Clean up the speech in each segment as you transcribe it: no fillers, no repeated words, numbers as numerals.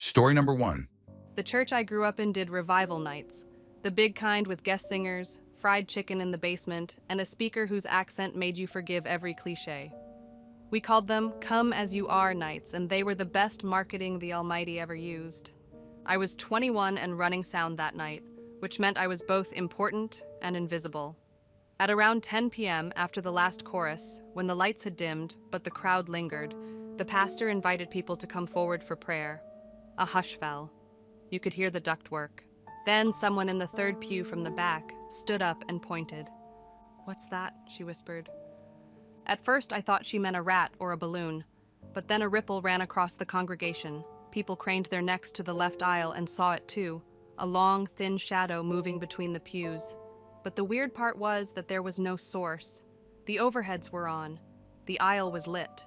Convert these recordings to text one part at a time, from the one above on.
Story number one. The church I grew up in did revival nights, the big kind with guest singers, fried chicken in the basement, and a speaker whose accent made you forgive every cliche. We called them Come As You Are nights, and they were the best marketing the Almighty ever used. I was 21 and running sound that night, which meant I was both important and invisible. At around 10 p.m., after the last chorus, when the lights had dimmed but the crowd lingered, the pastor invited people to come forward for prayer. A hush fell. You could hear the ductwork. Then someone in the third pew from the back stood up and pointed. "What's that?" she whispered. At first I thought she meant a rat or a balloon, but then a ripple ran across the congregation. People craned their necks to the left aisle and saw it too, a long, thin shadow moving between the pews. But the weird part was that there was no source. The overheads were on. The aisle was lit.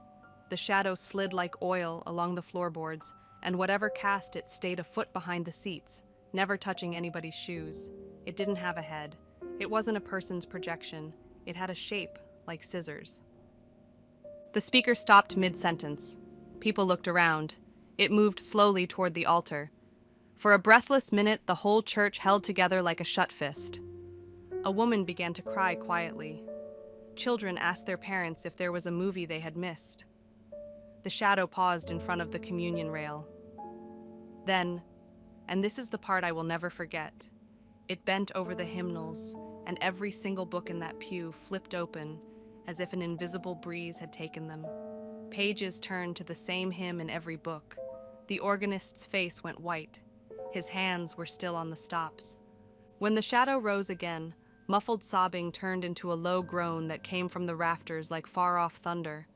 The shadow slid like oil along the floorboards, and whatever cast it stayed a foot behind the seats, never touching anybody's shoes. It didn't have a head. It wasn't a person's projection. It had a shape, like scissors. The speaker stopped mid-sentence. People looked around. It moved slowly toward the altar. For a breathless minute, the whole church held together like a shut fist. A woman began to cry quietly. Children asked their parents if there was a movie they had missed. The shadow paused in front of the communion rail. Then, and this is the part I will never forget, it bent over the hymnals, and every single book in that pew flipped open as if an invisible breeze had taken them. Pages turned to the same hymn in every book. The organist's face went white. His hands were still on the stops. When the shadow rose again, muffled sobbing turned into a low groan that came from the rafters like far-off thunder.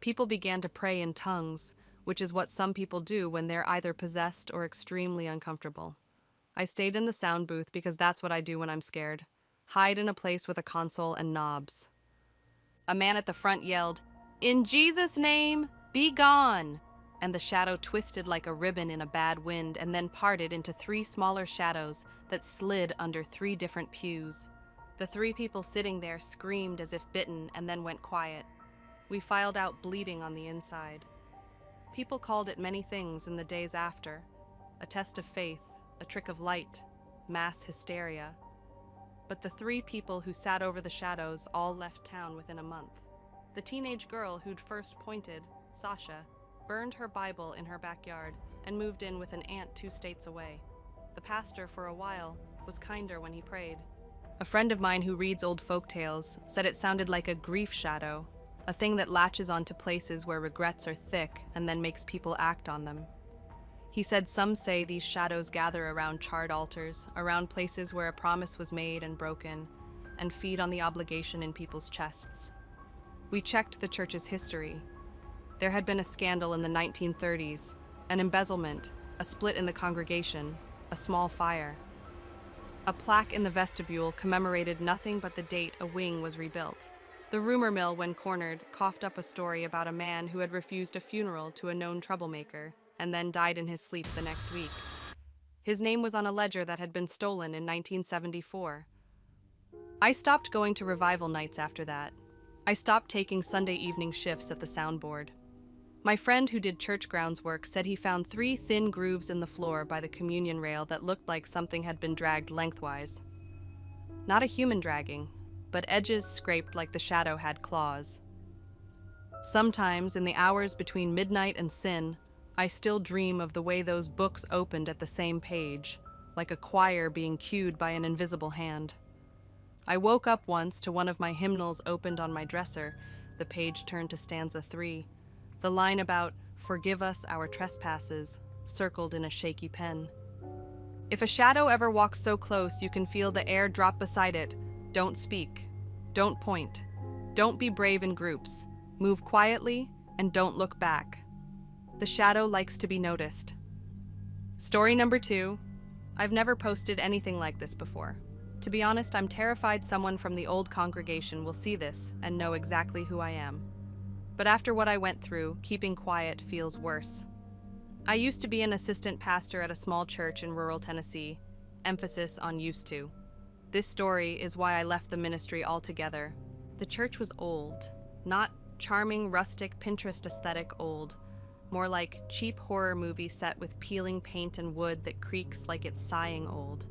People began to pray in tongues, which is what some people do when they're either possessed or extremely uncomfortable. I stayed in the sound booth because that's what I do when I'm scared. Hide in a place with a console and knobs. A man at the front yelled, "In Jesus' name, be gone!" And the shadow twisted like a ribbon in a bad wind and then parted into 3 smaller shadows that slid under 3 different pews. The 3 people sitting there screamed as if bitten and then went quiet. We filed out bleeding on the inside. People called it many things in the days after. A test of faith, a trick of light, mass hysteria. But the 3 people who sat over the shadows all left town within a month. The teenage girl who'd first pointed, Sasha, burned her Bible in her backyard and moved in with an aunt 2 states away. The pastor, for a while, was kinder when he prayed. A friend of mine who reads old folk tales said it sounded like a grief shadow, a thing that latches onto places where regrets are thick and then makes people act on them. He said some say these shadows gather around charred altars, around places where a promise was made and broken, and feed on the obligation in people's chests. We checked the church's history. There had been a scandal in the 1930s, an embezzlement, a split in the congregation, a small fire. A plaque in the vestibule commemorated nothing but the date a wing was rebuilt. The rumor mill, when cornered, coughed up a story about a man who had refused a funeral to a known troublemaker and then died in his sleep the next week. His name was on a ledger that had been stolen in 1974. I stopped going to revival nights after that. I stopped taking Sunday evening shifts at the soundboard. My friend who did church grounds work said he found 3 thin grooves in the floor by the communion rail that looked like something had been dragged lengthwise. Not a human dragging, but edges scraped like the shadow had claws. Sometimes, in the hours between midnight and sin, I still dream of the way those books opened at the same page, like a choir being cued by an invisible hand. I woke up once to one of my hymnals opened on my dresser. The page turned to stanza 3. The line about "Forgive us our trespasses" circled in a shaky pen. If a shadow ever walks so close you can feel the air drop beside it, don't speak. Don't point. Don't be brave in groups. Move quietly and don't look back. The shadow likes to be noticed. Story number 2. I've never posted anything like this before. To be honest, I'm terrified someone from the old congregation will see this and know exactly who I am. But after what I went through, keeping quiet feels worse. I used to be an assistant pastor at a small church in rural Tennessee, emphasis on used to. This story is why I left the ministry altogether. The church was old, not charming, rustic, Pinterest aesthetic old, more like cheap horror movie set with peeling paint and wood that creaks like it's sighing old.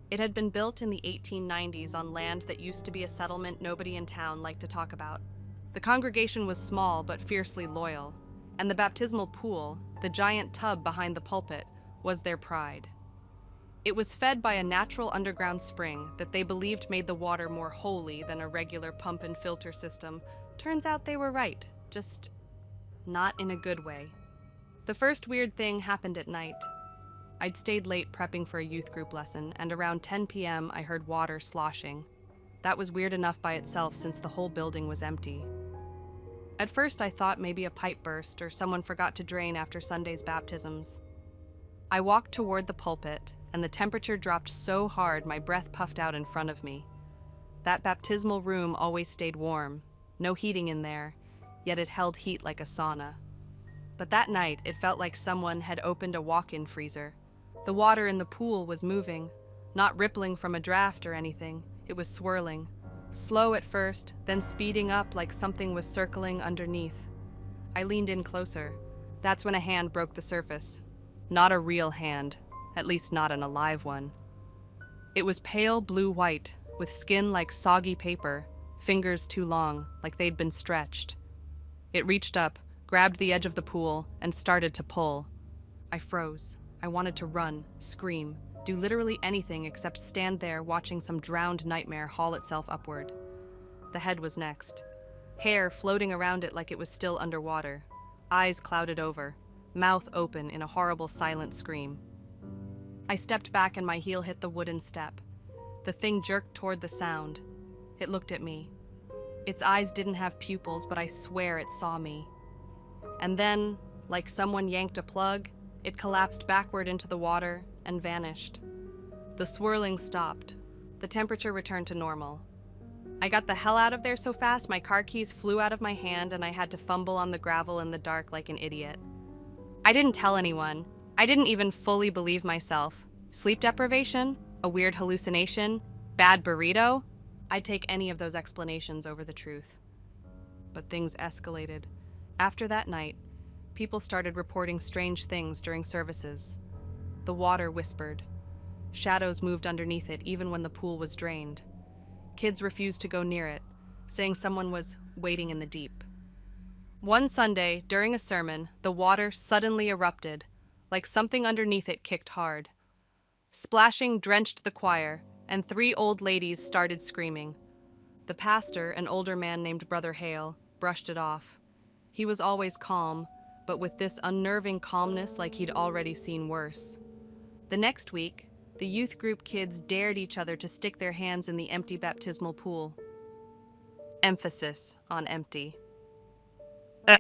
It had been built in the 1890s on land that used to be a settlement nobody in town liked to talk about. The congregation was small but fiercely loyal, and the baptismal pool, the giant tub behind the pulpit, was their pride. It was fed by a natural underground spring that they believed made the water more holy than a regular pump and filter system. Turns out they were right, just not in a good way. The first weird thing happened at night. I'd stayed late prepping for a youth group lesson, and around 10 p.m. I heard water sloshing. That was weird enough by itself since the whole building was empty. At first I thought maybe a pipe burst or someone forgot to drain after Sunday's baptisms. I walked toward the pulpit, and the temperature dropped so hard my breath puffed out in front of me. That baptismal room always stayed warm, no heating in there, yet it held heat like a sauna. But that night it felt like someone had opened a walk-in freezer. The water in the pool was moving, not rippling from a draft or anything. It was swirling, slow at first, then speeding up like something was circling underneath. I leaned in closer. That's when a hand broke the surface. Not a real hand, at least not an alive one. It was pale blue-white, with skin like soggy paper, fingers too long, like they'd been stretched. It reached up, grabbed the edge of the pool, and started to pull. I froze. I wanted to run, scream, do literally anything except stand there watching some drowned nightmare haul itself upward. The head was next. Hair floating around it like it was still underwater. Eyes clouded over, mouth open in a horrible silent scream. I stepped back and my heel hit the wooden step. The thing jerked toward the sound. It looked at me. Its eyes didn't have pupils, but I swear it saw me. And then, like someone yanked a plug, it collapsed backward into the water and vanished. The swirling stopped. The temperature returned to normal. I got the hell out of there so fast my car keys flew out of my hand and I had to fumble on the gravel in the dark like an idiot. I didn't tell anyone. I didn't even fully believe myself. Sleep deprivation? A weird hallucination? Bad burrito? I'd take any of those explanations over the truth. But things escalated. After that night, people started reporting strange things during services. The water whispered. Shadows moved underneath it even when the pool was drained. Kids refused to go near it, saying someone was waiting in the deep. One Sunday, during a sermon, the water suddenly erupted, like something underneath it kicked hard. Splashing drenched the choir, and 3 old ladies started screaming. The pastor, an older man named Brother Hale, brushed it off. He was always calm, but with this unnerving calmness like he'd already seen worse. The next week, the youth group kids dared each other to stick their hands in the empty baptismal pool. Emphasis on empty.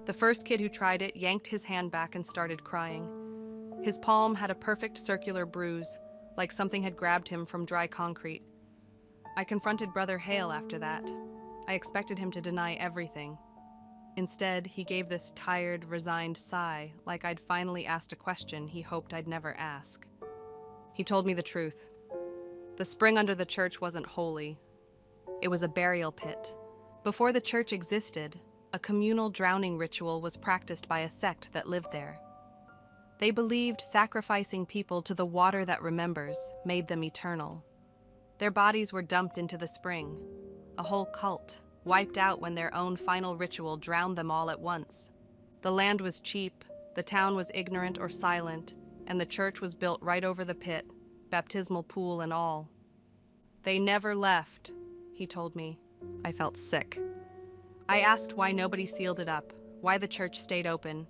The first kid who tried it yanked his hand back and started crying. His palm had a perfect circular bruise, like something had grabbed him from dry concrete. I confronted Brother Hale after that. I expected him to deny everything. Instead, he gave this tired, resigned sigh, like I'd finally asked a question he hoped I'd never ask. He told me the truth. The spring under the church wasn't holy. It was a burial pit. Before the church existed, a communal drowning ritual was practiced by a sect that lived there. They believed sacrificing people to the water that remembers made them eternal. Their bodies were dumped into the spring. A whole cult, wiped out when their own final ritual drowned them all at once. The land was cheap, the town was ignorant or silent, and the church was built right over the pit, baptismal pool and all. They never left, he told me. I felt sick. I asked why nobody sealed it up, why the church stayed open.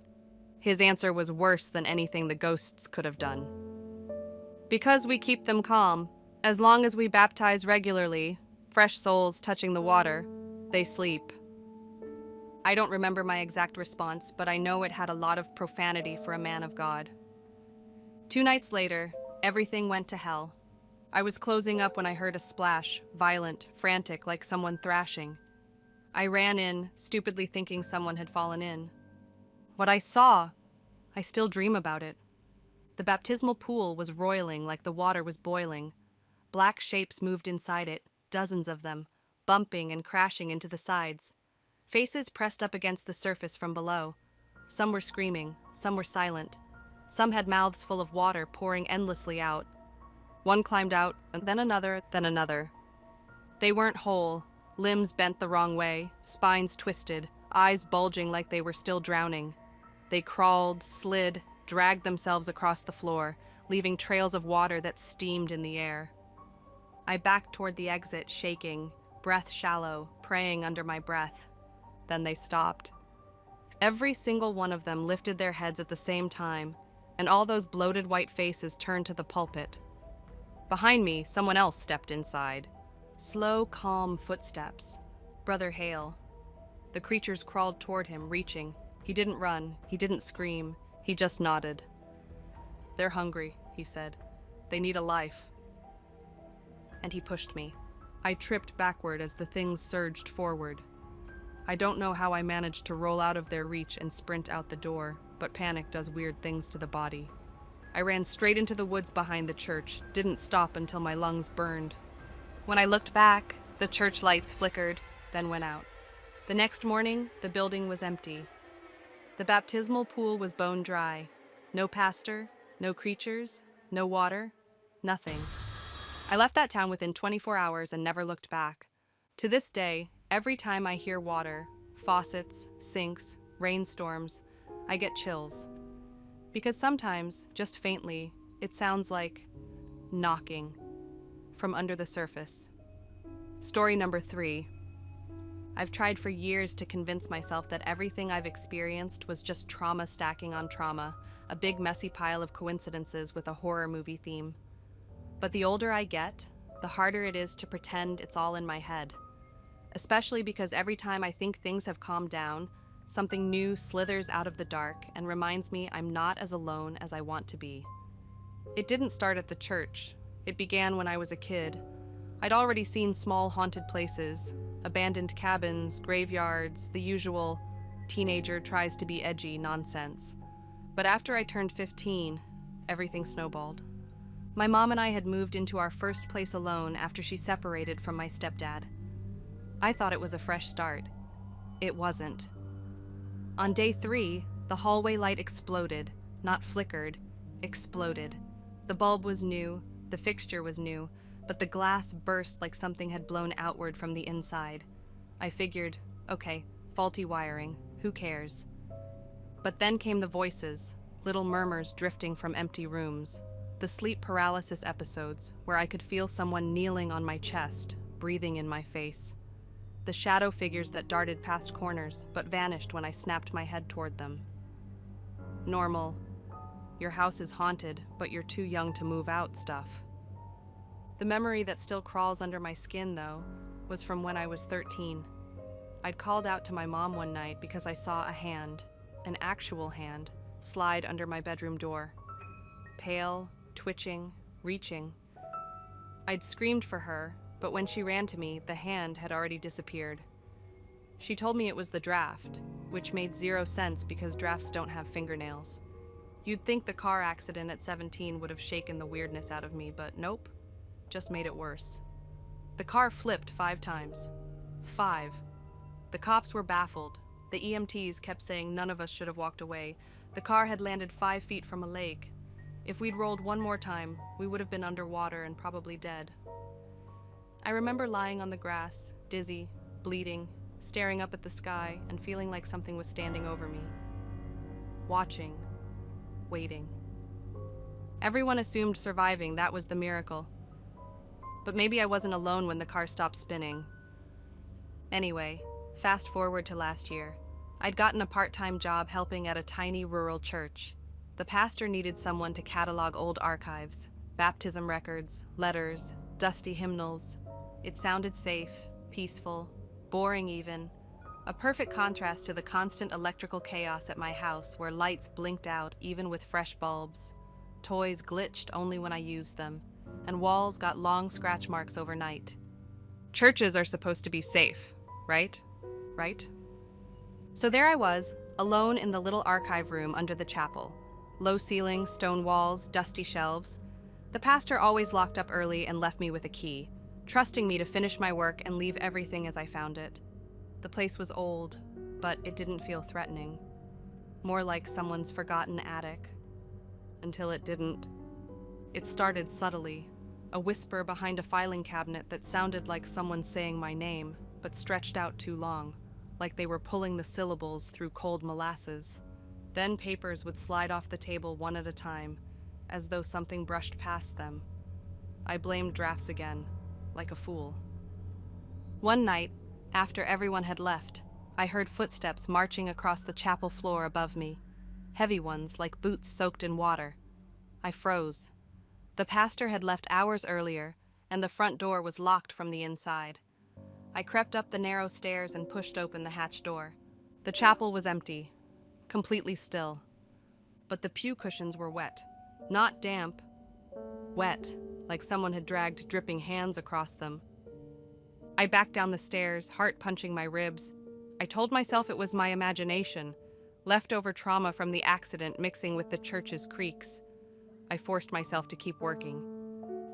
His answer was worse than anything the ghosts could have done. Because we keep them calm. As long as we baptize regularly, fresh souls touching the water, they sleep. I don't remember my exact response, but I know it had a lot of profanity for a man of God. 2 nights later, everything went to hell. I was closing up when I heard a splash, violent, frantic, like someone thrashing. I ran in, stupidly thinking someone had fallen in. What I saw, I still dream about it. The baptismal pool was roiling like the water was boiling. Black shapes moved inside it, dozens of them, bumping and crashing into the sides. Faces pressed up against the surface from below. Some were screaming, some were silent. Some had mouths full of water pouring endlessly out. One climbed out, and then another, then another. They weren't whole, limbs bent the wrong way, spines twisted, eyes bulging like they were still drowning. They crawled, slid, dragged themselves across the floor, leaving trails of water that steamed in the air. I backed toward the exit, shaking, breath shallow, praying under my breath. Then they stopped. Every single one of them lifted their heads at the same time, and all those bloated white faces turned to the pulpit. Behind me, someone else stepped inside. Slow, calm footsteps. Brother Hale. The creatures crawled toward him, reaching. He didn't run, he didn't scream, he just nodded. "They're hungry," he said. "They need a life." And he pushed me. I tripped backward as the things surged forward. I don't know how I managed to roll out of their reach and sprint out the door, but panic does weird things to the body. I ran straight into the woods behind the church, didn't stop until my lungs burned. When I looked back, the church lights flickered, then went out. The next morning, the building was empty. The baptismal pool was bone dry. No pastor, no creatures, no water, nothing. I left that town within 24 hours and never looked back. To this day, every time I hear water, faucets, sinks, rainstorms, I get chills. Because sometimes, just faintly, it sounds like knocking from under the surface. Story number 3. I've tried for years to convince myself that everything I've experienced was just trauma stacking on trauma, a big messy pile of coincidences with a horror movie theme. But the older I get, the harder it is to pretend it's all in my head. Especially because every time I think things have calmed down, something new slithers out of the dark and reminds me I'm not as alone as I want to be. It didn't start at the church. It began when I was a kid. I'd already seen small haunted places, abandoned cabins, graveyards, the usual teenager tries to be edgy nonsense. But after I turned 15, everything snowballed. My mom and I had moved into our first place alone after she separated from my stepdad. I thought it was a fresh start. It wasn't. On day 3, the hallway light exploded, not flickered, exploded. The bulb was new, the fixture was new, but the glass burst like something had blown outward from the inside. I figured, okay, faulty wiring, who cares? But then came the voices, little murmurs drifting from empty rooms. The sleep paralysis episodes, where I could feel someone kneeling on my chest, breathing in my face. The shadow figures that darted past corners, but vanished when I snapped my head toward them. Normal. Your house is haunted, but you're too young to move out stuff. The memory that still crawls under my skin, though, was from when I was 13. I'd called out to my mom one night because I saw a hand, an actual hand, slide under my bedroom door. Pale, twitching, reaching. I'd screamed for her, but when she ran to me, the hand had already disappeared. She told me it was the draft, which made 0 sense because drafts don't have fingernails. You'd think the car accident at 17 would have shaken the weirdness out of me, but nope, just made it worse. The car flipped 5 times. 5. The cops were baffled. The EMTs kept saying none of us should have walked away. The car had landed 5 feet from a lake. If we'd rolled one more time, we would have been underwater and probably dead. I remember lying on the grass, dizzy, bleeding, staring up at the sky and feeling like something was standing over me. Watching. Waiting. Everyone assumed surviving, that was the miracle. But maybe I wasn't alone when the car stopped spinning. Anyway, fast forward to last year. I'd gotten a part-time job helping at a tiny rural church. The pastor needed someone to catalog old archives, baptism records, letters, dusty hymnals. It sounded safe, peaceful, boring even. A perfect contrast to the constant electrical chaos at my house where lights blinked out even with fresh bulbs. Toys glitched only when I used them, and walls got long scratch marks overnight. Churches are supposed to be safe, right? Right? So there I was, alone in the little archive room under the chapel. Low ceiling, stone walls, dusty shelves. The pastor always locked up early and left me with a key, trusting me to finish my work and leave everything as I found it. The place was old, but it didn't feel threatening. more like someone's forgotten attic. Until it didn't. It started subtly, a whisper behind a filing cabinet that sounded like someone saying my name, but stretched out too long, like they were pulling the syllables through cold molasses. Then papers would slide off the table one at a time, as though something brushed past them. I blamed drafts again, like a fool. One night, after everyone had left, I heard footsteps marching across the chapel floor above me, heavy ones like boots soaked in water. I froze. The pastor had left hours earlier, and the front door was locked from the inside. I crept up the narrow stairs and pushed open the hatch door. The chapel was empty, completely still. But the pew cushions were wet. Not damp, wet, like someone had dragged dripping hands across them. I backed down the stairs, heart punching my ribs. I told myself it was my imagination, leftover trauma from the accident mixing with the church's creaks. I forced myself to keep working.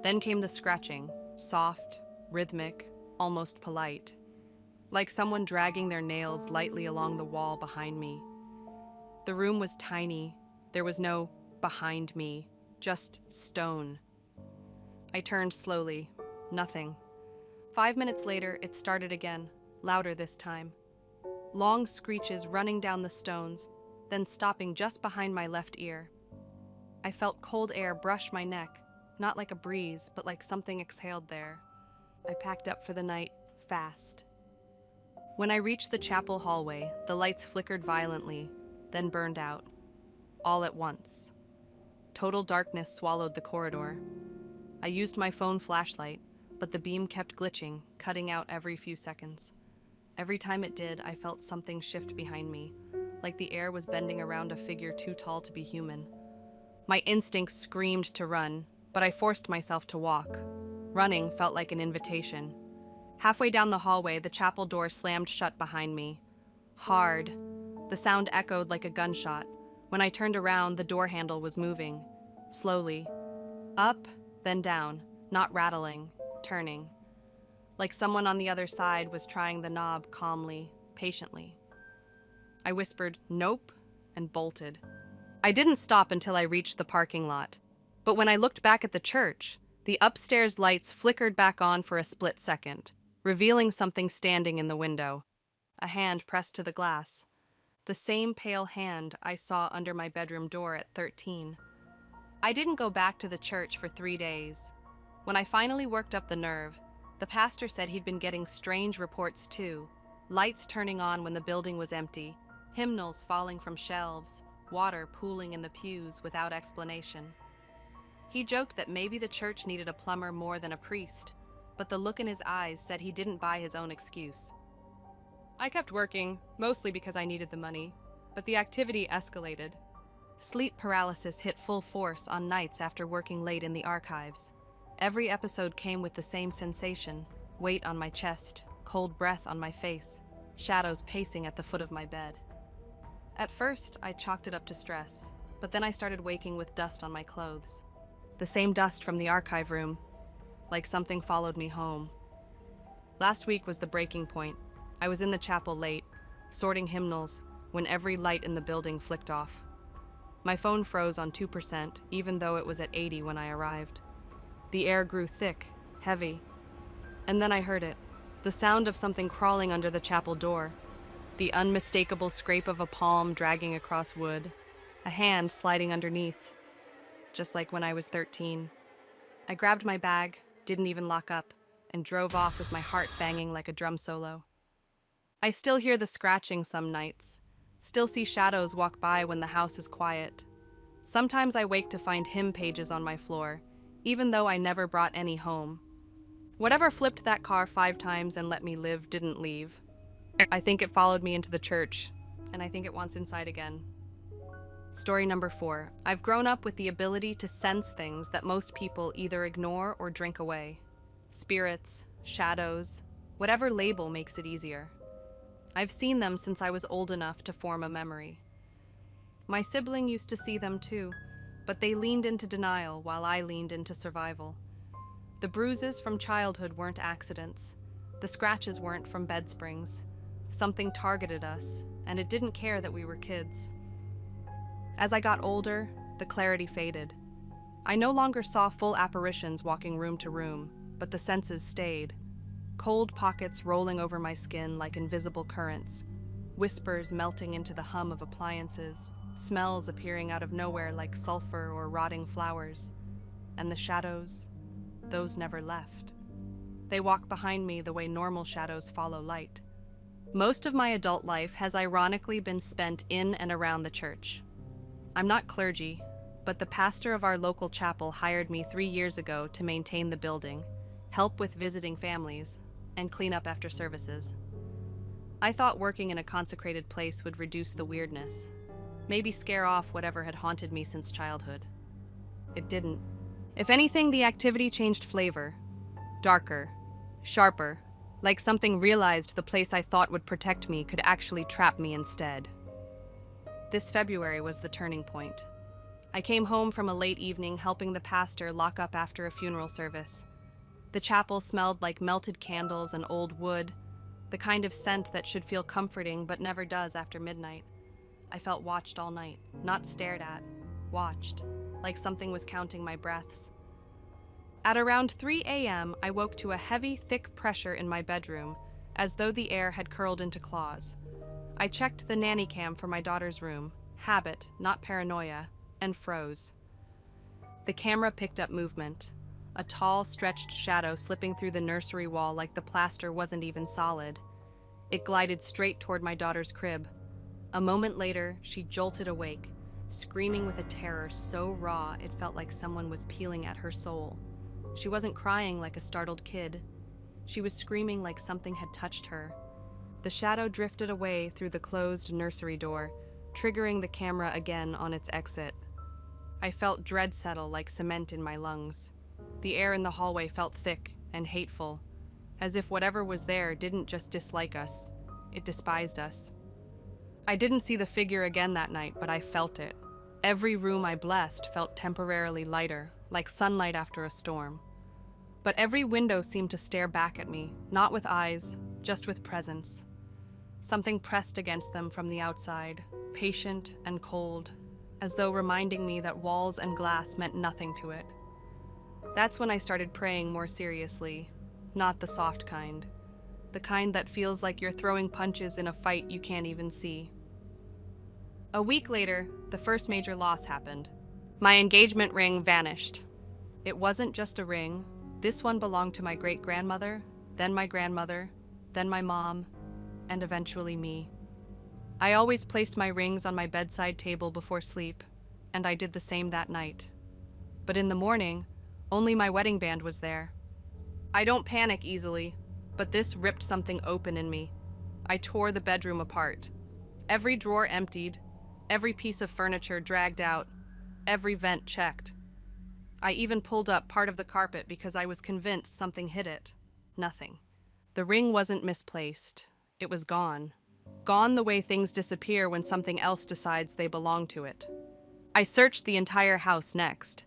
Then came the scratching, soft, rhythmic, almost polite, like someone dragging their nails lightly along the wall behind me. The room was tiny. There was no behind me, just stone. I turned slowly. Nothing. 5 minutes later, it started again, louder this time. Long screeches running down the stones, then stopping just behind my left ear. I felt cold air brush my neck, not like a breeze, but like something exhaled there. I packed up for the night, fast. When I reached the chapel hallway, the lights flickered violently, then burned out. All at once. Total darkness swallowed the corridor. I used my phone flashlight, but the beam kept glitching, cutting out every few seconds. Every time it did, I felt something shift behind me, like the air was bending around a figure too tall to be human. My instincts screamed to run, but I forced myself to walk. Running felt like an invitation. Halfway down the hallway, the chapel door slammed shut behind me. Hard. The sound echoed like a gunshot. When I turned around, the door handle was moving. Slowly. Up, then down, not rattling, turning. Like someone on the other side was trying the knob calmly, patiently. I whispered, "Nope," and bolted. I didn't stop until I reached the parking lot. But when I looked back at the church, the upstairs lights flickered back on for a split second, revealing something standing in the window. A hand pressed to the glass. The same pale hand I saw under my bedroom door at 13. I didn't go back to the church for 3 days. When I finally worked up the nerve, the pastor said he'd been getting strange reports too. Lights turning on when the building was empty, hymnals falling from shelves, water pooling in the pews without explanation. He joked that maybe the church needed a plumber more than a priest, but the look in his eyes said he didn't buy his own excuse. I kept working, mostly because I needed the money, but the activity escalated. Sleep paralysis hit full force on nights after working late in the archives. Every episode came with the same sensation: weight on my chest, cold breath on my face, shadows pacing at the foot of my bed. At first, I chalked it up to stress, but then I started waking with dust on my clothes. The same dust from the archive room, like something followed me home. Last week was the breaking point. I was in the chapel late, sorting hymnals, when every light in the building flicked off. My phone froze on 2%, even though it was at 80 when I arrived. The air grew thick, heavy. And then I heard it, the sound of something crawling under the chapel door, the unmistakable scrape of a palm dragging across wood, a hand sliding underneath, just like when I was 13. I grabbed my bag, didn't even lock up, and drove off with my heart banging like a drum solo. I still hear the scratching some nights, still see shadows walk by when the house is quiet. Sometimes I wake to find hymn pages on my floor, even though I never brought any home. Whatever flipped that car 5 times and let me live didn't leave. I think it followed me into the church, and I think it wants inside again. Story number 4. I've grown up with the ability to sense things that most people either ignore or drink away. Spirits, shadows, whatever label makes it easier. I've seen them since I was old enough to form a memory. My sibling used to see them too, but they leaned into denial while I leaned into survival. The bruises from childhood weren't accidents. The scratches weren't from bed springs. Something targeted us, and it didn't care that we were kids. As I got older, the clarity faded. I no longer saw full apparitions walking room to room, but the senses stayed. Cold pockets rolling over my skin like invisible currents, whispers melting into the hum of appliances, smells appearing out of nowhere like sulfur or rotting flowers, and the shadows, those never left. They walk behind me the way normal shadows follow light. Most of my adult life has ironically been spent in and around the church. I'm not clergy, but the pastor of our local chapel hired me 3 years ago to maintain the building, help with visiting families, and clean up after services. I thought working in a consecrated place would reduce the weirdness, maybe scare off whatever had haunted me since childhood. It didn't. If anything, the activity changed flavor. Darker, sharper, like something realized the place I thought would protect me could actually trap me instead. This February was the turning point. I came home from a late evening helping the pastor lock up after a funeral service. The chapel smelled like melted candles and old wood, the kind of scent that should feel comforting but never does after midnight. I felt watched all night, not stared at, watched, like something was counting my breaths. At around 3 a.m., I woke to a heavy, thick pressure in my bedroom, as though the air had curled into claws. I checked the nanny cam for my daughter's room, habit, not paranoia, and froze. The camera picked up movement, a tall, stretched shadow slipping through the nursery wall like the plaster wasn't even solid. It glided straight toward my daughter's crib. A moment later, she jolted awake, screaming with a terror so raw it felt like someone was peeling at her soul. She wasn't crying like a startled kid. She was screaming like something had touched her. The shadow drifted away through the closed nursery door, triggering the camera again on its exit. I felt dread settle like cement in my lungs. The air in the hallway felt thick and hateful, as if whatever was there didn't just dislike us, it despised us. I didn't see the figure again that night, but I felt it. Every room I blessed felt temporarily lighter, like sunlight after a storm. But every window seemed to stare back at me, not with eyes, just with presence. Something pressed against them from the outside, patient and cold, as though reminding me that walls and glass meant nothing to it. That's when I started praying more seriously, not the soft kind, the kind that feels like you're throwing punches in a fight you can't even see. A week later, the first major loss happened. My engagement ring vanished. It wasn't just a ring. This one belonged to my great-grandmother, then my grandmother, then my mom, and eventually me. I always placed my rings on my bedside table before sleep, and I did the same that night. But in the morning, only my wedding band was there. I don't panic easily, but this ripped something open in me. I tore the bedroom apart. Every drawer emptied, every piece of furniture dragged out, every vent checked. I even pulled up part of the carpet because I was convinced something hid it. Nothing. The ring wasn't misplaced. It was gone. Gone the way things disappear when something else decides they belong to it. I searched the entire house next.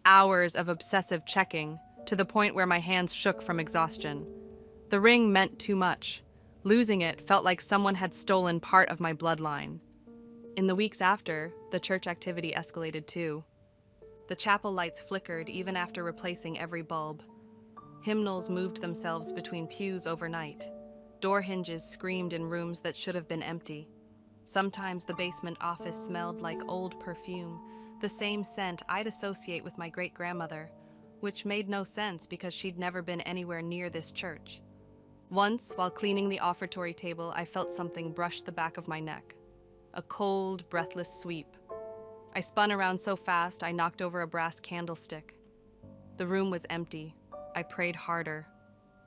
Hours of obsessive checking, to the point where my hands shook from exhaustion. The ring meant too much. Losing it felt like someone had stolen part of my bloodline. In the weeks after, the church activity escalated too. The chapel lights flickered even after replacing every bulb. Hymnals moved themselves between pews overnight. Door hinges screamed in rooms that should have been empty. Sometimes the basement office smelled like old perfume, the same scent I'd associate with my great-grandmother, which made no sense because she'd never been anywhere near this church. Once, while cleaning the offertory table, I felt something brush the back of my neck. A cold, breathless sweep. I spun around so fast I knocked over a brass candlestick. The room was empty. I prayed harder.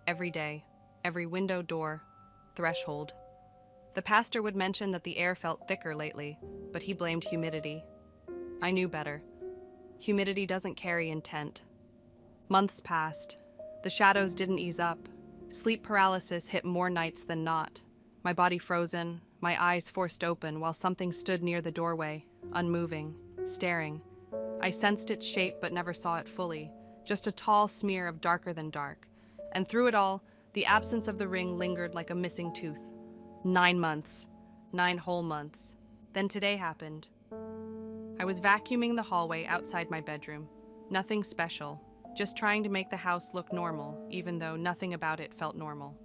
Every day. Every window, door, threshold. The pastor would mention that the air felt thicker lately, but he blamed humidity. I knew better. Humidity doesn't carry intent. Months passed. The shadows didn't ease up. Sleep paralysis hit more nights than not. My body frozen, my eyes forced open while something stood near the doorway, unmoving, staring. I sensed its shape but never saw it fully, just a tall smear of darker than dark. And through it all, the absence of the ring lingered like a missing tooth. 9 months. 9 whole months. Then today happened. I was vacuuming the hallway outside my bedroom. Nothing special, just trying to make the house look normal, even though nothing about it felt normal.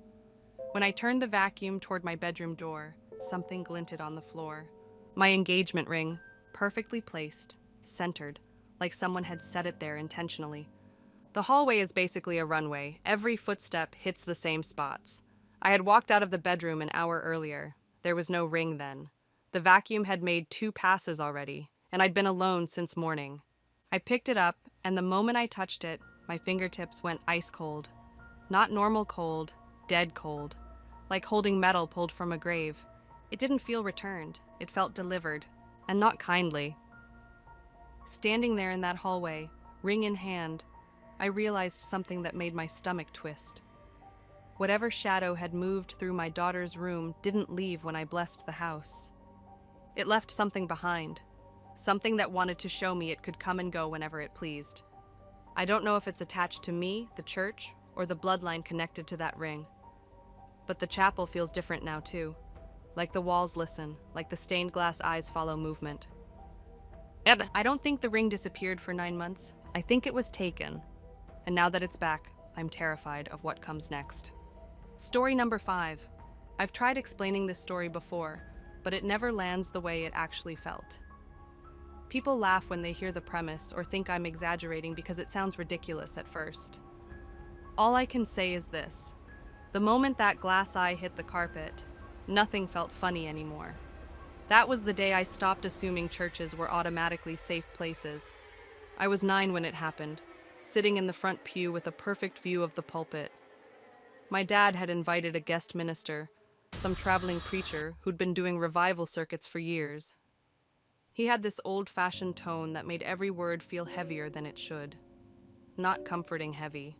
When I turned the vacuum toward my bedroom door, something glinted on the floor. My engagement ring, perfectly placed, centered, like someone had set it there intentionally. The hallway is basically a runway. Every footstep hits the same spots. I had walked out of the bedroom an hour earlier. There was no ring then. The vacuum had made 2 passes already, and I'd been alone since morning. I picked it up, and the moment I touched it, my fingertips went ice cold. Not normal cold, dead cold. Like holding metal pulled from a grave. It didn't feel returned. It felt delivered, and not kindly. Standing there in that hallway, ring in hand, I realized something that made my stomach twist. Whatever shadow had moved through my daughter's room didn't leave when I blessed the house. It left something behind, something that wanted to show me it could come and go whenever it pleased. I don't know if it's attached to me, the church, or the bloodline connected to that ring. But the chapel feels different now too. Like the walls listen, like the stained glass eyes follow movement. And I don't think the ring disappeared for 9 months. I think it was taken. And now that it's back, I'm terrified of what comes next. Story number 5. I've tried explaining this story before, but it never lands the way it actually felt. People laugh when they hear the premise or think I'm exaggerating because it sounds ridiculous at first. All I can say is this. The moment that glass eye hit the carpet, nothing felt funny anymore. That was the day I stopped assuming churches were automatically safe places. I was 9 when it happened, sitting in the front pew with a perfect view of the pulpit. My dad had invited a guest minister, some traveling preacher who'd been doing revival circuits for years. He had this old-fashioned tone that made every word feel heavier than it should. Not comforting heavy.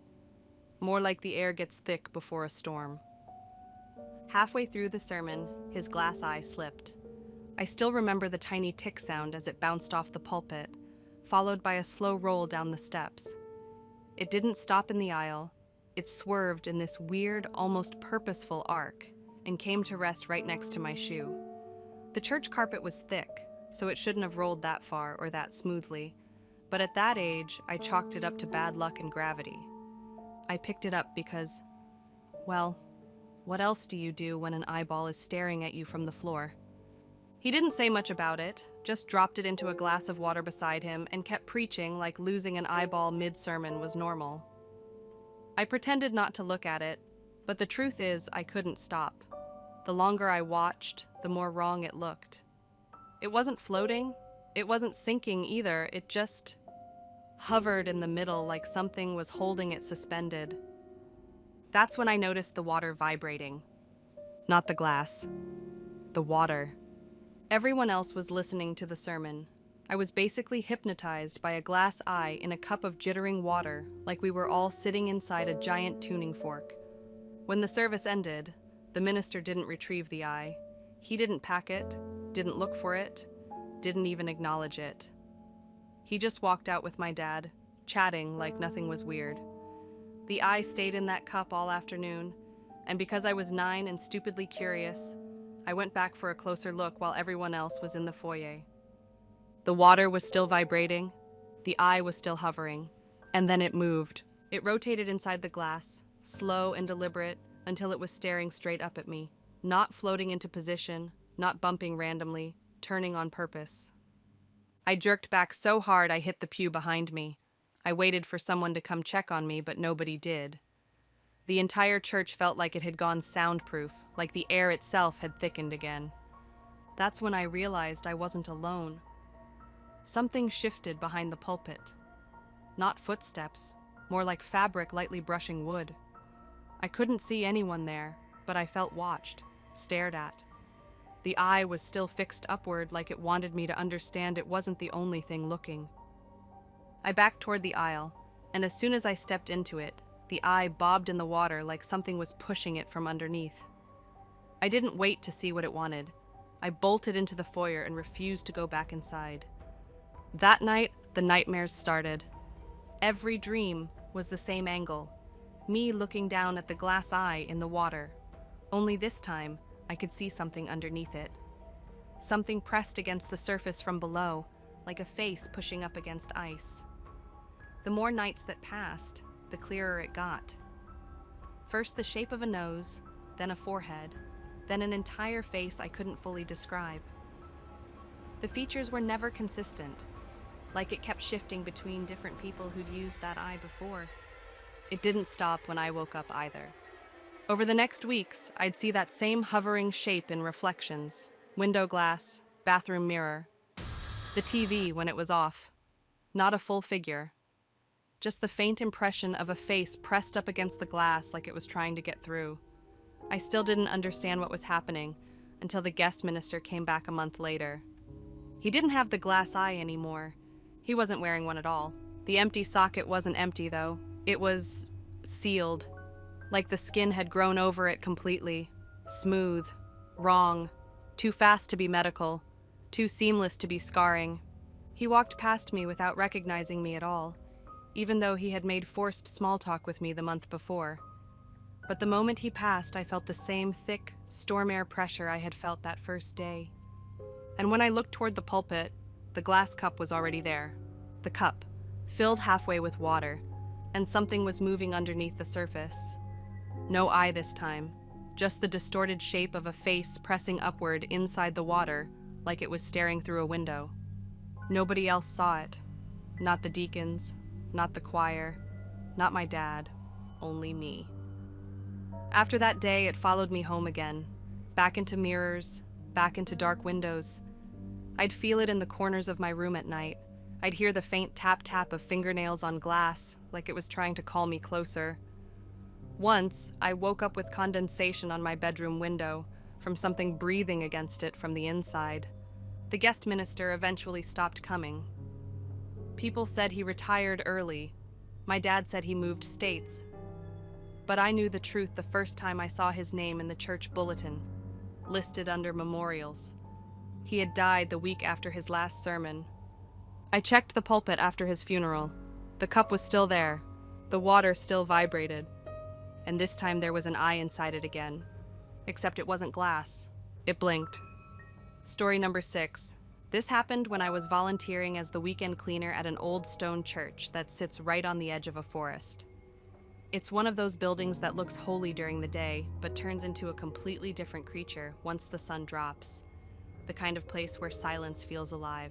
More like the air gets thick before a storm. Halfway through the sermon, his glass eye slipped. I still remember the tiny tick sound as it bounced off the pulpit, followed by a slow roll down the steps. It didn't stop in the aisle. It swerved in this weird, almost purposeful arc, and came to rest right next to my shoe. The church carpet was thick, so it shouldn't have rolled that far or that smoothly, but at that age, I chalked it up to bad luck and gravity. I picked it up because, well, what else do you do when an eyeball is staring at you from the floor? He didn't say much about it, just dropped it into a glass of water beside him and kept preaching like losing an eyeball mid-sermon was normal. I pretended not to look at it, but the truth is I couldn't stop. The longer I watched, the more wrong it looked. It wasn't floating, it wasn't sinking either, it just hovered in the middle like something was holding it suspended. That's when I noticed the water vibrating. Not the glass. The water. Everyone else was listening to the sermon. I was basically hypnotized by a glass eye in a cup of jittering water, like we were all sitting inside a giant tuning fork. When the service ended, the minister didn't retrieve the eye. He didn't pack it, didn't look for it, didn't even acknowledge it. He just walked out with my dad, chatting like nothing was weird. The eye stayed in that cup all afternoon, and because I was 9 and stupidly curious, I went back for a closer look while everyone else was in the foyer. The water was still vibrating, the eye was still hovering, and then it moved. It rotated inside the glass, slow and deliberate, until it was staring straight up at me, not floating into position, not bumping randomly, turning on purpose. I jerked back so hard I hit the pew behind me. I waited for someone to come check on me, but nobody did. The entire church felt like it had gone soundproof, like the air itself had thickened again. That's when I realized I wasn't alone. Something shifted behind the pulpit. Not footsteps, more like fabric lightly brushing wood. I couldn't see anyone there, but I felt watched, stared at. The eye was still fixed upward like it wanted me to understand it wasn't the only thing looking. I backed toward the aisle, and as soon as I stepped into it, the eye bobbed in the water like something was pushing it from underneath. I didn't wait to see what it wanted. I bolted into the foyer and refused to go back inside. That night, the nightmares started. Every dream was the same angle, me looking down at the glass eye in the water. Only this time, I could see something underneath it. Something pressed against the surface from below, like a face pushing up against ice. The more nights that passed, the clearer it got. First the shape of a nose, then a forehead, then an entire face I couldn't fully describe. The features were never consistent, like it kept shifting between different people who'd used that eye before. It didn't stop when I woke up either. Over the next weeks, I'd see that same hovering shape in reflections, window glass, bathroom mirror, the TV when it was off. Not a full figure, just the faint impression of a face pressed up against the glass like it was trying to get through. I still didn't understand what was happening until the guest minister came back a month later. He didn't have the glass eye anymore. He wasn't wearing one at all. The empty socket wasn't empty, though. It was sealed, like the skin had grown over it completely. Smooth, wrong, too fast to be medical, too seamless to be scarring. He walked past me without recognizing me at all, even though he had made forced small talk with me the month before. But the moment he passed, I felt the same thick, storm air pressure I had felt that first day. And when I looked toward the pulpit, the glass cup was already there. The cup, filled halfway with water, and something was moving underneath the surface. No eye this time, just the distorted shape of a face pressing upward inside the water, like it was staring through a window. Nobody else saw it. Not the deacons, not the choir, not my dad, only me. After that day, it followed me home again, back into mirrors, back into dark windows. I'd feel it in the corners of my room at night. I'd hear the faint tap-tap of fingernails on glass, like it was trying to call me closer. Once, I woke up with condensation on my bedroom window from something breathing against it from the inside. The guest minister eventually stopped coming. People said he retired early. My dad said he moved states. But I knew the truth the first time I saw his name in the church bulletin, listed under memorials. He had died the week after his last sermon. I checked the pulpit after his funeral. The cup was still there. The water still vibrated. And this time there was an eye inside it again. Except it wasn't glass. It blinked. Story number 6. This happened when I was volunteering as the weekend cleaner at an old stone church that sits right on the edge of a forest. It's one of those buildings that looks holy during the day, but turns into a completely different creature once the sun drops. The kind of place where silence feels alive.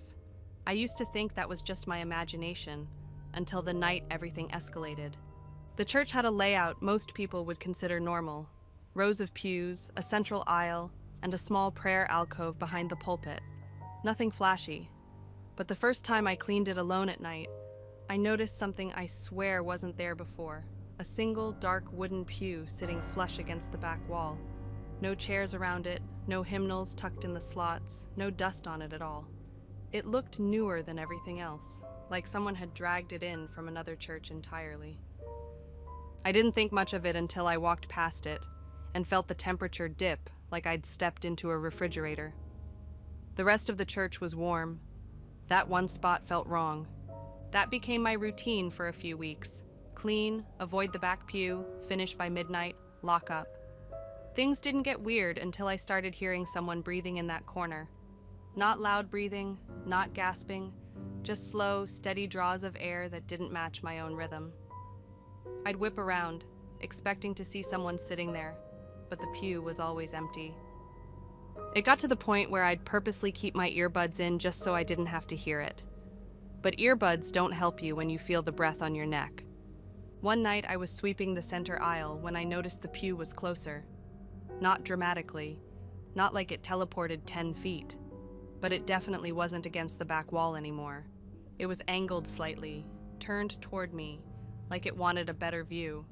I used to think that was just my imagination, until the night everything escalated. The church had a layout most people would consider normal. Rows of pews, a central aisle, and a small prayer alcove behind the pulpit. Nothing flashy. But the first time I cleaned it alone at night, I noticed something I swear wasn't there before. A single dark wooden pew sitting flush against the back wall. No chairs around it, no hymnals tucked in the slots, no dust on it at all. It looked newer than everything else, like someone had dragged it in from another church entirely. I didn't think much of it until I walked past it and felt the temperature dip like I'd stepped into a refrigerator. The rest of the church was warm. That one spot felt wrong. That became my routine for a few weeks. Clean, avoid the back pew, finish by midnight, lock up. Things didn't get weird until I started hearing someone breathing in that corner. Not loud breathing, not gasping, just slow, steady draws of air that didn't match my own rhythm. I'd whip around, expecting to see someone sitting there, but the pew was always empty. It got to the point where I'd purposely keep my earbuds in just so I didn't have to hear it. But earbuds don't help you when you feel the breath on your neck. One night I was sweeping the center aisle when I noticed the pew was closer. Not dramatically, not like it teleported 10 feet, but it definitely wasn't against the back wall anymore. It was angled slightly, turned toward me, like it wanted a better view.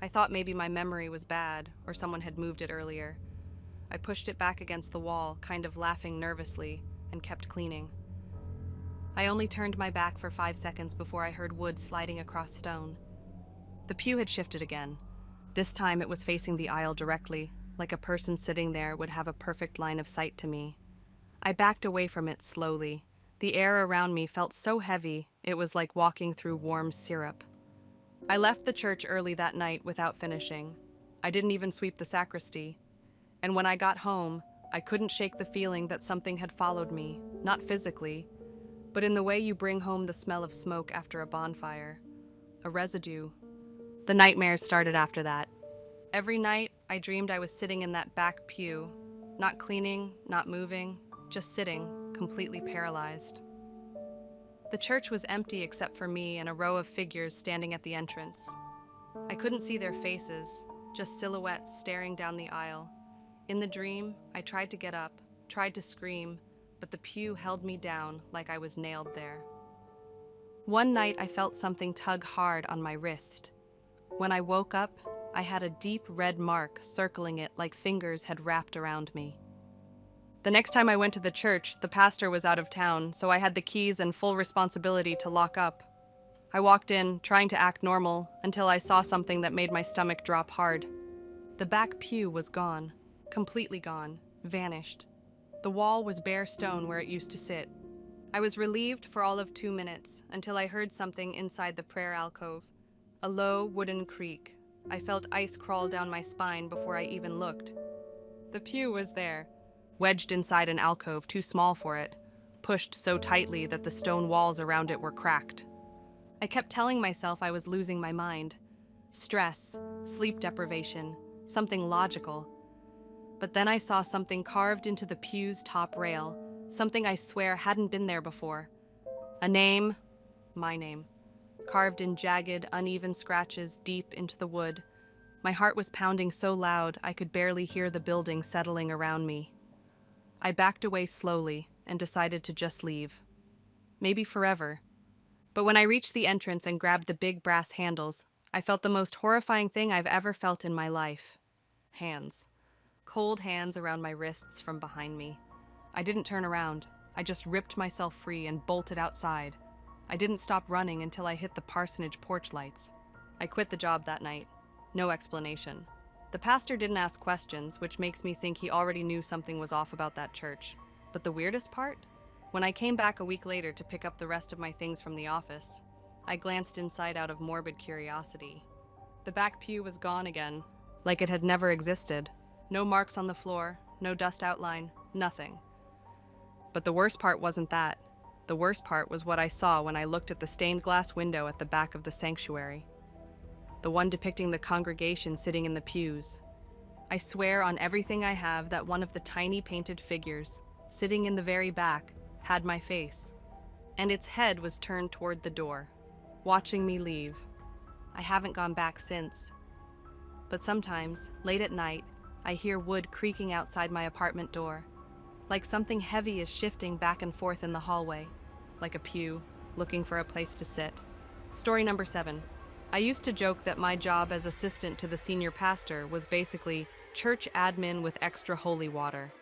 I thought maybe my memory was bad, or someone had moved it earlier. I pushed it back against the wall, kind of laughing nervously, and kept cleaning. I only turned my back for 5 seconds before I heard wood sliding across stone. The pew had shifted again. This time it was facing the aisle directly, like a person sitting there would have a perfect line of sight to me. I backed away from it slowly. The air around me felt so heavy, it was like walking through warm syrup. I left the church early that night without finishing. I didn't even sweep the sacristy. And when I got home, I couldn't shake the feeling that something had followed me, not physically, but in the way you bring home the smell of smoke after a bonfire, a residue. The nightmares started after that. Every night, I dreamed I was sitting in that back pew, not cleaning, not moving, just sitting, completely paralyzed. The church was empty except for me and a row of figures standing at the entrance. I couldn't see their faces, just silhouettes staring down the aisle. In the dream, I tried to get up, tried to scream, but the pew held me down like I was nailed there. One night, I felt something tug hard on my wrist. When I woke up, I had a deep red mark circling it like fingers had wrapped around me. The next time I went to the church, the pastor was out of town, so I had the keys and full responsibility to lock up. I walked in, trying to act normal, until I saw something that made my stomach drop hard. The back pew was gone, completely gone, vanished. The wall was bare stone where it used to sit. I was relieved for all of 2 minutes, until I heard something inside the prayer alcove. A low, wooden creak. I felt ice crawl down my spine before I even looked. The pew was there, wedged inside an alcove too small for it, pushed so tightly that the stone walls around it were cracked. I kept telling myself I was losing my mind. Stress, sleep deprivation, something logical. But then I saw something carved into the pew's top rail, something I swear hadn't been there before. A name, my name, carved in jagged, uneven scratches deep into the wood. My heart was pounding so loud I could barely hear the building settling around me. I backed away slowly and decided to just leave. Maybe forever. But when I reached the entrance and grabbed the big brass handles, I felt the most horrifying thing I've ever felt in my life. Hands. Cold hands around my wrists from behind me. I didn't turn around. I just ripped myself free and bolted outside. I didn't stop running until I hit the parsonage porch lights. I quit the job that night. No explanation. The pastor didn't ask questions, which makes me think he already knew something was off about that church. But the weirdest part? When I came back a week later to pick up the rest of my things from the office, I glanced inside out of morbid curiosity. The back pew was gone again, like it had never existed. No marks on the floor, no dust outline, nothing. But the worst part wasn't that. The worst part was what I saw when I looked at the stained glass window at the back of the sanctuary. The one depicting the congregation sitting in the pews. I swear on everything I have that one of the tiny painted figures, sitting in the very back, had my face, and its head was turned toward the door, watching me leave. I haven't gone back since. But sometimes, late at night, I hear wood creaking outside my apartment door, like something heavy is shifting back and forth in the hallway, like a pew, looking for a place to sit. Story number 7. I used to joke that my job as assistant to the senior pastor was basically church admin with extra holy water.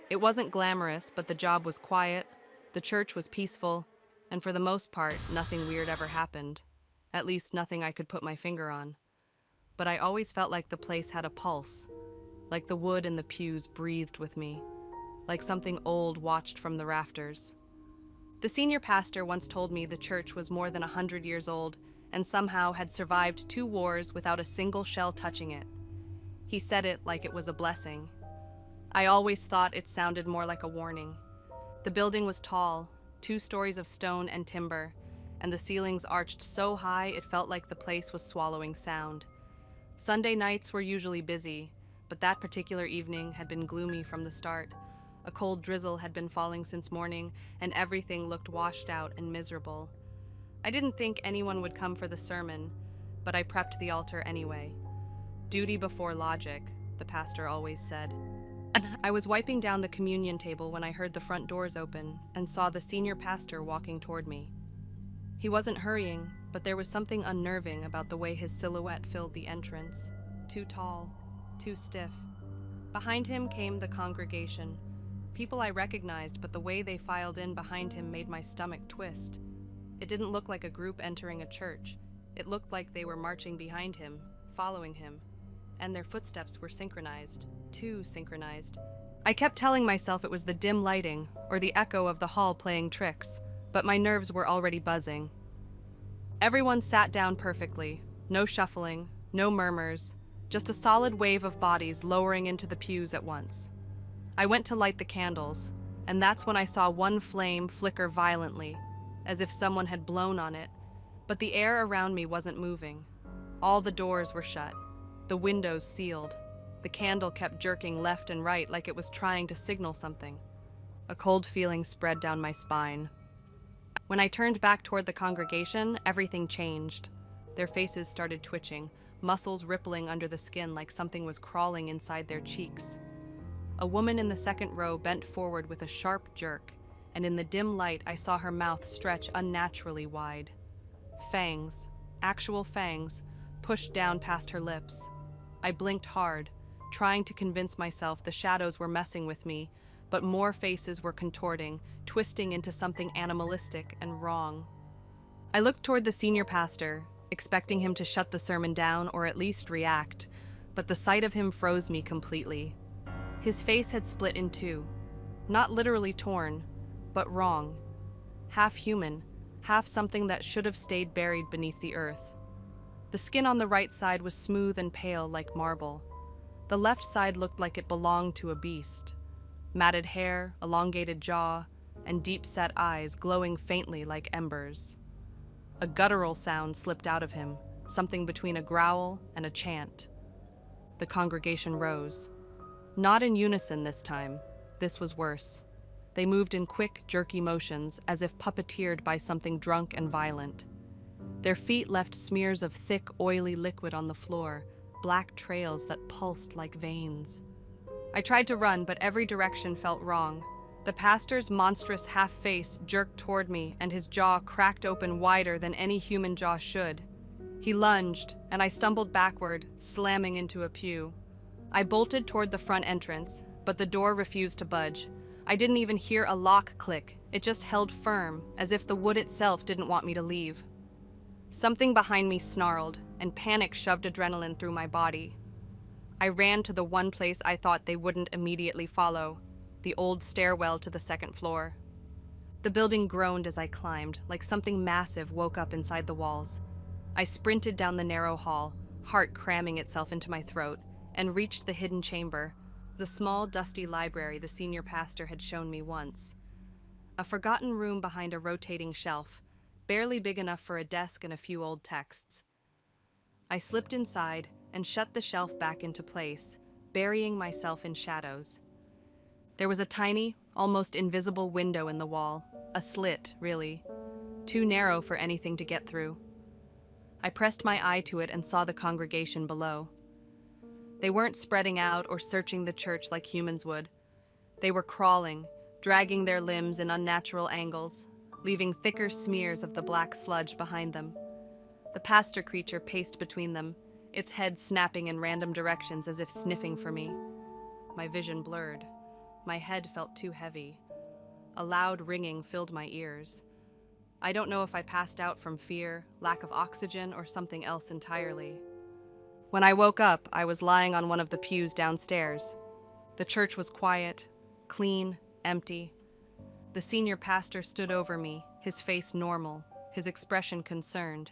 It wasn't glamorous, but the job was quiet, the church was peaceful, and for the most part, nothing weird ever happened. At least nothing I could put my finger on. But I always felt like the place had a pulse, like the wood in the pews breathed with me, like something old watched from the rafters. The senior pastor once told me the church was more than 100 years old and somehow had survived 2 wars without a single shell touching it. He said it like it was a blessing. I always thought it sounded more like a warning. The building was tall, 2 stories of stone and timber, and the ceilings arched so high it felt like the place was swallowing sound. Sunday nights were usually busy, but that particular evening had been gloomy from the start. A cold drizzle had been falling since morning, and everything looked washed out and miserable. I didn't think anyone would come for the sermon, but I prepped the altar anyway. Duty before logic, the pastor always said. I was wiping down the communion table when I heard the front doors open and saw the senior pastor walking toward me. He wasn't hurrying, but there was something unnerving about the way his silhouette filled the entrance. Too tall, too stiff. Behind him came the congregation. People I recognized, but the way they filed in behind him made my stomach twist. It didn't look like a group entering a church. It looked like they were marching behind him, following him. And their footsteps were synchronized, too synchronized. I kept telling myself it was the dim lighting, or the echo of the hall playing tricks, but my nerves were already buzzing. Everyone sat down perfectly, no shuffling, no murmurs, just a solid wave of bodies lowering into the pews at once. I went to light the candles. and that's when I saw one flame flicker violently, as if someone had blown on it, but the air around me wasn't moving. All the doors were shut, the windows sealed. The candle kept jerking left and right like it was trying to signal something. A cold feeling spread down my spine. When I turned back toward the congregation, everything changed. Their faces started twitching, muscles rippling under the skin like something was crawling inside their cheeks. A woman in the second row bent forward with a sharp jerk, and in the dim light I saw her mouth stretch unnaturally wide. Fangs, actual fangs, pushed down past her lips. I blinked hard, trying to convince myself the shadows were messing with me, but more faces were contorting, twisting into something animalistic and wrong. I looked toward the senior pastor, expecting him to shut the sermon down or at least react, but the sight of him froze me completely. His face had split in two, not literally torn, but wrong. Half human, half something that should have stayed buried beneath the earth. The skin on the right side was smooth and pale like marble. The left side looked like it belonged to a beast. Matted hair, elongated jaw, and deep-set eyes glowing faintly like embers. A guttural sound slipped out of him, something between a growl and a chant. The congregation rose. Not in unison this time. This was worse. They moved in quick, jerky motions, as if puppeteered by something drunk and violent. Their feet left smears of thick, oily liquid on the floor, black trails that pulsed like veins. I tried to run, but every direction felt wrong. The pastor's monstrous half-face jerked toward me, and his jaw cracked open wider than any human jaw should. He lunged, and I stumbled backward, slamming into a pew. I bolted toward the front entrance, but the door refused to budge. I didn't even hear a lock click. It just held firm, as if the wood itself didn't want me to leave. Something behind me snarled, and panic shoved adrenaline through my body. I ran to the one place I thought they wouldn't immediately follow, the old stairwell to the second floor. The building groaned as I climbed, like something massive woke up inside the walls. I sprinted down the narrow hall, heart cramming itself into my throat, and reached the hidden chamber, the small, dusty library the senior pastor had shown me once. A forgotten room behind a rotating shelf, barely big enough for a desk and a few old texts. I slipped inside and shut the shelf back into place, burying myself in shadows. There was a tiny, almost invisible window in the wall, a slit, really, too narrow for anything to get through. I pressed my eye to it and saw the congregation below. They weren't spreading out or searching the church like humans would. They were crawling, dragging their limbs in unnatural angles, leaving thicker smears of the black sludge behind them. The pastor creature paced between them, its head snapping in random directions as if sniffing for me. My vision blurred. My head felt too heavy. A loud ringing filled my ears. I don't know if I passed out from fear, lack of oxygen, or something else entirely. When I woke up, I was lying on one of the pews downstairs. The church was quiet, clean, empty. The senior pastor stood over me, his face normal, his expression concerned.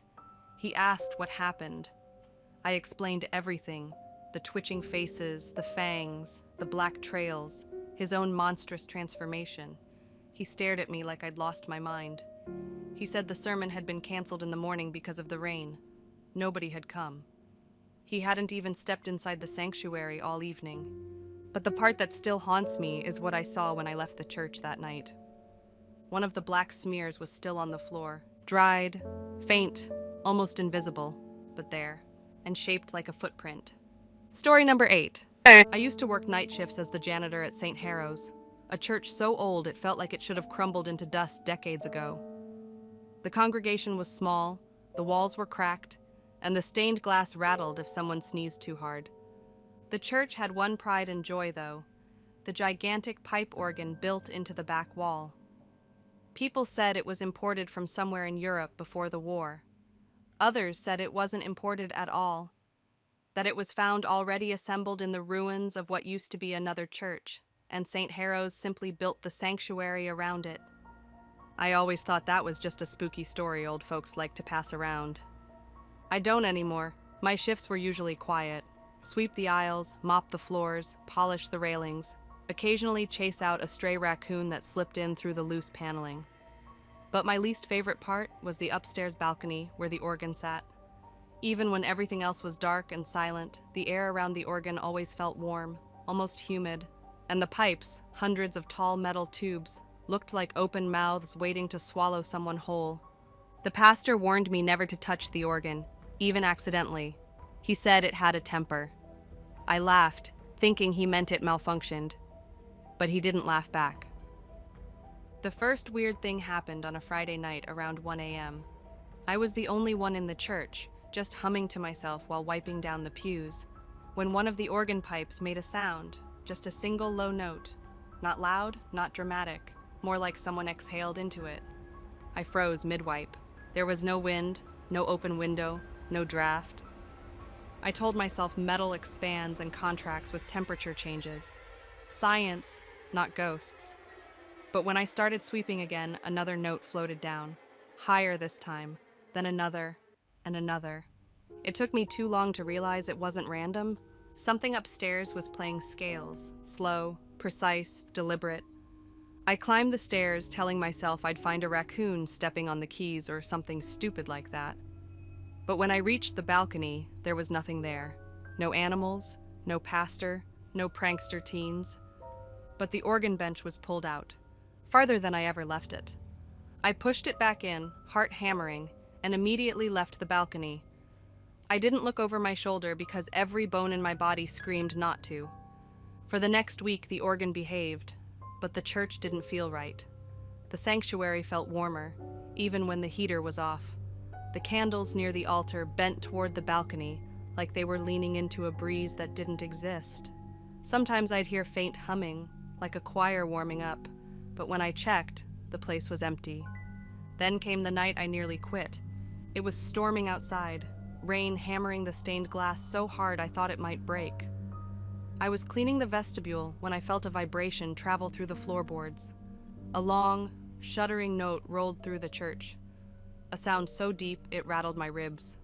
He asked what happened. I explained everything, the twitching faces, the fangs, the black trails, his own monstrous transformation. He stared at me like I'd lost my mind. He said the sermon had been canceled in the morning because of the rain. Nobody had come. He hadn't even stepped inside the sanctuary all evening. But the part that still haunts me is what I saw when I left the church that night. One of the black smears was still on the floor, dried, faint, almost invisible, but there, and shaped like a footprint. Story number 8. I used to work night shifts as the janitor at St. Harrow's, a church so old it felt like it should have crumbled into dust decades ago. The congregation was small, the walls were cracked, and the stained glass rattled if someone sneezed too hard. The church had one pride and joy, though, the gigantic pipe organ built into the back wall. People said it was imported from somewhere in Europe before the war. Others said it wasn't imported at all, that it was found already assembled in the ruins of what used to be another church, and St. Harrow's simply built the sanctuary around it. I always thought that was just a spooky story old folks like to pass around. I don't anymore. My shifts were usually quiet. Sweep the aisles, mop the floors, polish the railings. occasionally chase out a stray raccoon that slipped in through the loose paneling. But my least favorite part was the upstairs balcony where the organ sat. Even when everything else was dark and silent, the air around the organ always felt warm, almost humid, and the pipes, hundreds of tall metal tubes, looked like open mouths waiting to swallow someone whole. The pastor warned me never to touch the organ, even accidentally. He said it had a temper. I laughed, thinking he meant it malfunctioned, but he didn't laugh back. The first weird thing happened on a Friday night around 1 a.m. I was the only one in the church, just humming to myself while wiping down the pews, when one of the organ pipes made a sound, just a single low note. Not loud, not dramatic, more like someone exhaled into it. I froze mid-wipe. There was no wind, no open window, no draft. I told myself metal expands and contracts with temperature changes. Science, not ghosts. But when I started sweeping again, another note floated down, higher this time, then another, and another. It took me too long to realize it wasn't random. Something upstairs was playing scales, slow, precise, deliberate. I climbed the stairs, telling myself I'd find a raccoon stepping on the keys or something stupid like that. But when I reached the balcony, there was nothing there. No animals, no pastor, no prankster teens. But the organ bench was pulled out, farther than I ever left it. I pushed it back in, heart hammering, and immediately left the balcony. I didn't look over my shoulder because every bone in my body screamed not to. For the next week, the organ behaved, but the church didn't feel right. The sanctuary felt warmer, even when the heater was off. The candles near the altar bent toward the balcony, like they were leaning into a breeze that didn't exist. Sometimes I'd hear faint humming, like a choir warming up, but when I checked, the place was empty. Then came the night I nearly quit. It was storming outside, rain hammering the stained glass so hard I thought it might break. I was cleaning the vestibule when I felt a vibration travel through the floorboards. A long, shuddering note rolled through the church. A sound so deep it rattled my ribs.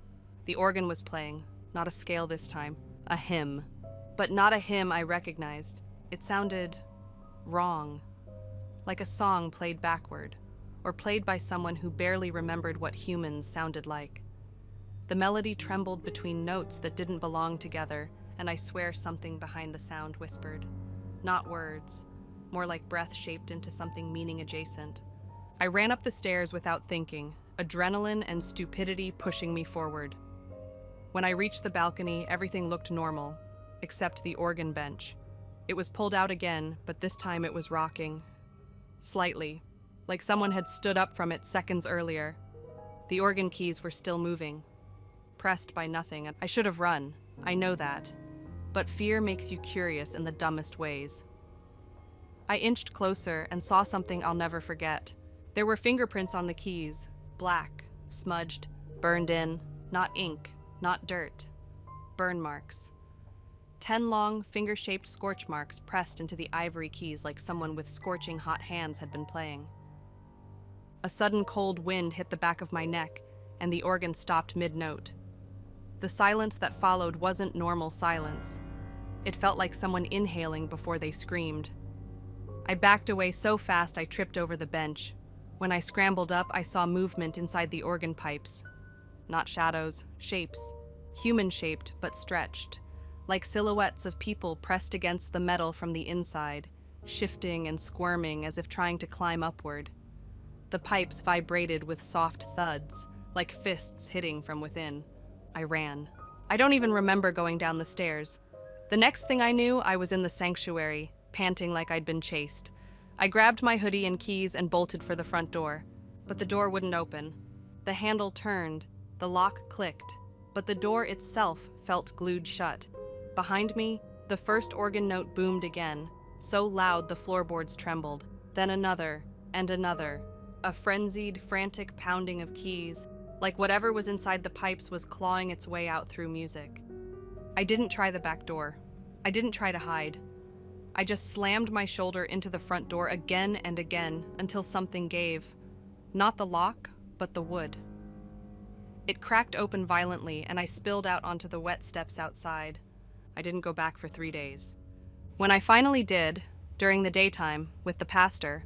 The organ was playing, not a scale this time, a hymn. But not a hymn I recognized. It sounded wrong, like a song played backward, or played by someone who barely remembered what humans sounded like. The melody trembled between notes that didn't belong together, and I swear something behind the sound whispered. Not words, more like breath shaped into something meaning adjacent. I ran up the stairs without thinking, adrenaline and stupidity pushing me forward. When I reached the balcony, everything looked normal, except the organ bench. It was pulled out again, but this time it was rocking. Slightly, like someone had stood up from it seconds earlier. The organ keys were still moving, pressed by nothing. I should have run, I know that. But fear makes you curious in the dumbest ways. I inched closer and saw something I'll never forget. There were fingerprints on the keys, black, smudged, burned in, not ink, not dirt, burn marks. 10 long, finger-shaped scorch marks pressed into the ivory keys like someone with scorching hot hands had been playing. A sudden cold wind hit the back of my neck, and the organ stopped mid-note. The silence that followed wasn't normal silence. It felt like someone inhaling before they screamed. I backed away so fast I tripped over the bench. When I scrambled up, I saw movement inside the organ pipes. Not shadows, shapes. Human-shaped, but stretched. Like silhouettes of people pressed against the metal from the inside, shifting and squirming as if trying to climb upward. The pipes vibrated with soft thuds, like fists hitting from within. I ran. I don't even remember going down the stairs. The next thing I knew, I was in the sanctuary, panting like I'd been chased. I grabbed my hoodie and keys and bolted for the front door, but the door wouldn't open. The handle turned, the lock clicked, but the door itself felt glued shut. Behind me, the first organ note boomed again, so loud the floorboards trembled. Then another, and another. A frenzied, frantic pounding of keys, like whatever was inside the pipes was clawing its way out through music. I didn't try the back door. I didn't try to hide. I just slammed my shoulder into the front door again and again until something gave. Not the lock, but the wood. It cracked open violently, and I spilled out onto the wet steps outside. I didn't go back for 3 days. When I finally did, During the daytime, with the pastor,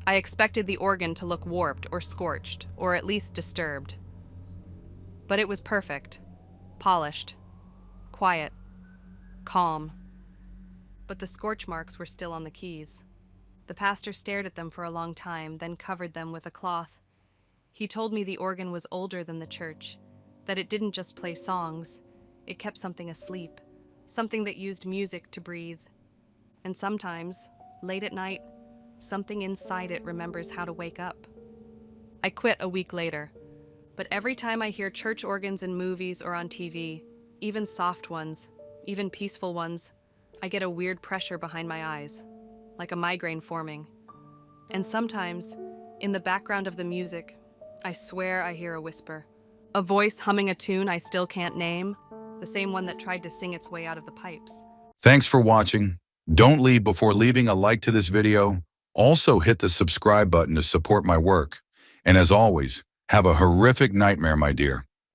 I expected the organ to look warped or scorched, or at least disturbed. But it was perfect, polished, quiet, calm. But the scorch marks were still on the keys. The pastor stared at them for a long time, then covered them with a cloth. He told me the organ was older than the church, that it didn't just play songs, it kept something asleep, something that used music to breathe. And sometimes, late at night, something inside it remembers how to wake up. I quit a week later, but every time I hear church organs in movies or on TV, even soft ones, even peaceful ones, I get a weird pressure behind my eyes, like a migraine forming. And sometimes, in the background of the music, I swear I hear a whisper. A voice humming a tune I still can't name, the same one that tried to sing its way out of the pipes. Thanks for watching. Don't leave before leaving a like to this video. Also hit the subscribe button to support my work. And as always, have a horrific nightmare, my dear.